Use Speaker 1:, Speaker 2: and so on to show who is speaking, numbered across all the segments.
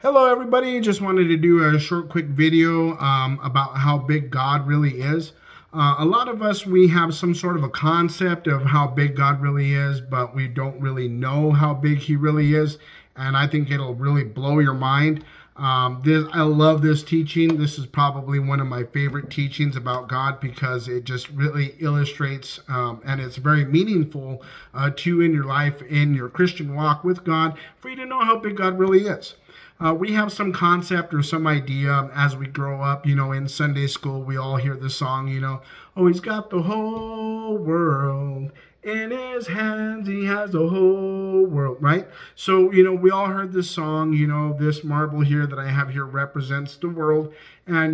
Speaker 1: Hello, everybody. Just wanted to do a short, quick video about how big God really is. A lot of us, we have some sort of a concept of how big God really is, but we don't really know how big He really is. And I think it'll really blow your mind. I love this teaching. This is probably one of my favorite teachings about God because it just really illustrates and it's very meaningful to you in your life, in your Christian walk with God, for you to know how big God really is. We have some concept or some idea as we grow up. In Sunday school, we all hear the song, oh, he's got the whole world in his hands. He has the whole world, right? So, we all heard this song, this marble here that I have here represents the world. And,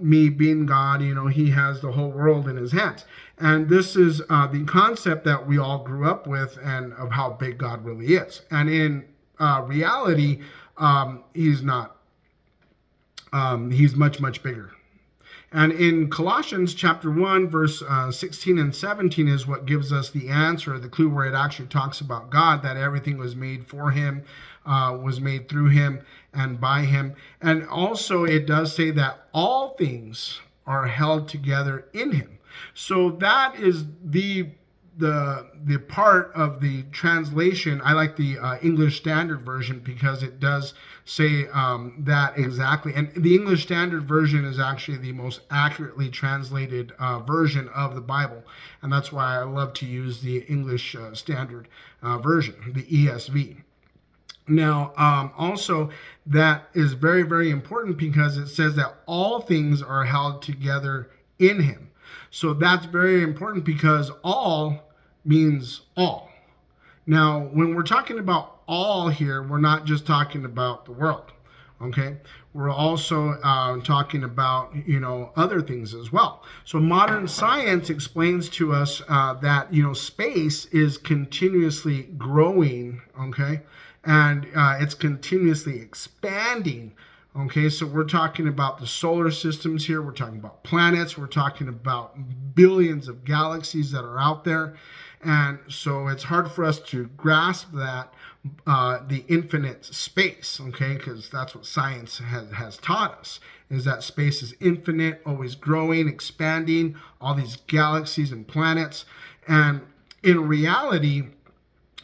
Speaker 1: me being God, he has the whole world in his hands. And this is the concept that we all grew up with and of how big God really is. And in reality, he's not. He's much, much bigger. And in Colossians chapter 1, verse 16 and 17 is what gives us the answer, the clue where it actually talks about God, that everything was made for him, was made through him and by him. And also it does say that all things are held together in him. So that is the part of the translation. I like the English Standard Version because it does say that exactly. And the English Standard Version is actually the most accurately translated version of the Bible. And that's why I love to use the English Standard Version, the ESV. Now, also, that is very, very important because it says that all things are held together in him. So that's very important because all means all. Now, when we're talking about all here, we're not just talking about the world, okay? We're also talking about, other things as well. So modern science explains to us that, space is continuously growing, okay? And it's continuously expanding. Okay, so we're talking about the solar systems here. We're talking about planets. We're talking about billions of galaxies that are out there. And so it's hard for us to grasp that, the infinite space, okay, because that's what science has taught us, is that space is infinite, always growing, expanding, all these galaxies and planets. And in reality,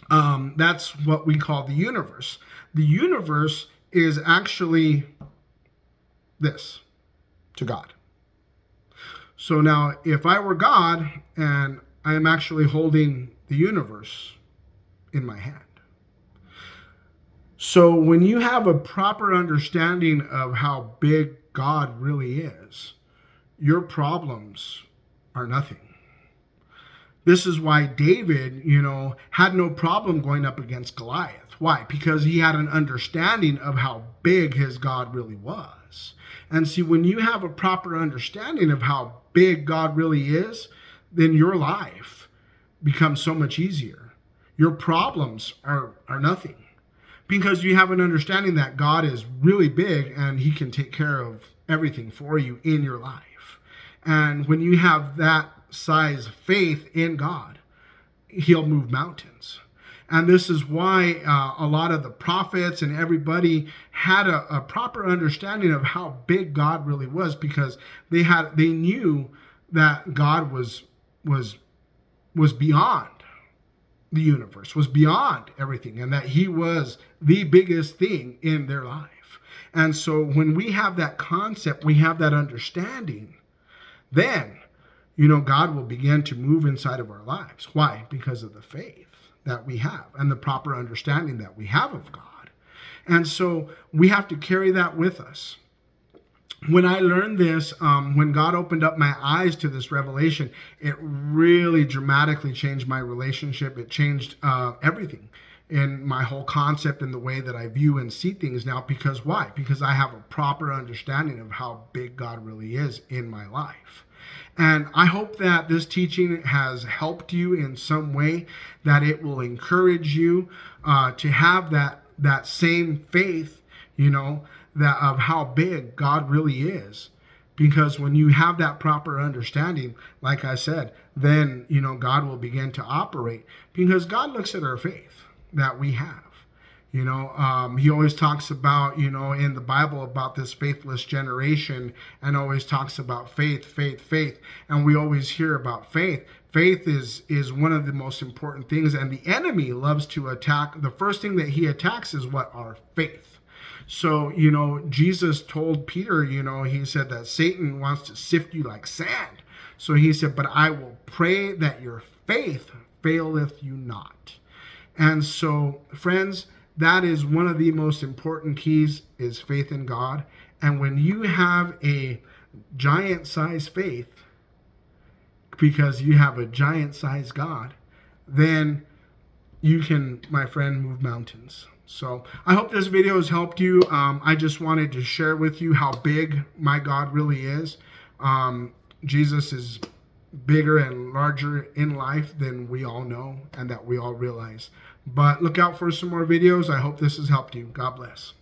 Speaker 1: that's what we call the universe. The universe is actually this to God. So now, if I were God and I am actually holding the universe in my hand. So when you have a proper understanding of how big God really is, your problems are nothing. This is why David, had no problem going up against Goliath. Why? Because he had an understanding of how big his God really was. And see, when you have a proper understanding of how big God really is, then your life becomes so much easier. Your problems are nothing because you have an understanding that God is really big and he can take care of everything for you in your life. And when you have that size faith in God, he'll move mountains. And this is why a lot of the prophets and everybody had a proper understanding of how big God really was, because they knew that God was beyond the universe, was beyond everything, and that he was the biggest thing in their life. And so when we have that concept, we have that understanding, then God will begin to move inside of our lives. Why? Because of the faith that we have and the proper understanding that we have of God. And so we have to carry that with us. When I learned this, when God opened up my eyes to this revelation, it really dramatically changed my relationship. It changed everything in my whole concept and the way that I view and see things now. Because why? Because I have a proper understanding of how big God really is in my life. And I hope that this teaching has helped you in some way, that it will encourage you to have that same faith, that of how big God really is. Because when you have that proper understanding, like I said, then, God will begin to operate, because God looks at our faith that we have. He always talks about, in the Bible about this faithless generation, and always talks about faith, faith, faith. And we always hear about faith. Faith is one of the most important things, and the enemy loves to attack. The first thing that he attacks is what? Our faith. So, Jesus told Peter, he said that Satan wants to sift you like sand. So he said, but I will pray that your faith faileth you not. And so, friends, that is one of the most important keys, is faith in God. And when you have a giant-sized faith, because you have a giant-sized God, then you can, my friend, move mountains. So I hope this video has helped you. I just wanted to share with you how big my God really is. Jesus is bigger and larger in life than we all know and that we all realize. But look out for some more videos. I hope this has helped you. God bless.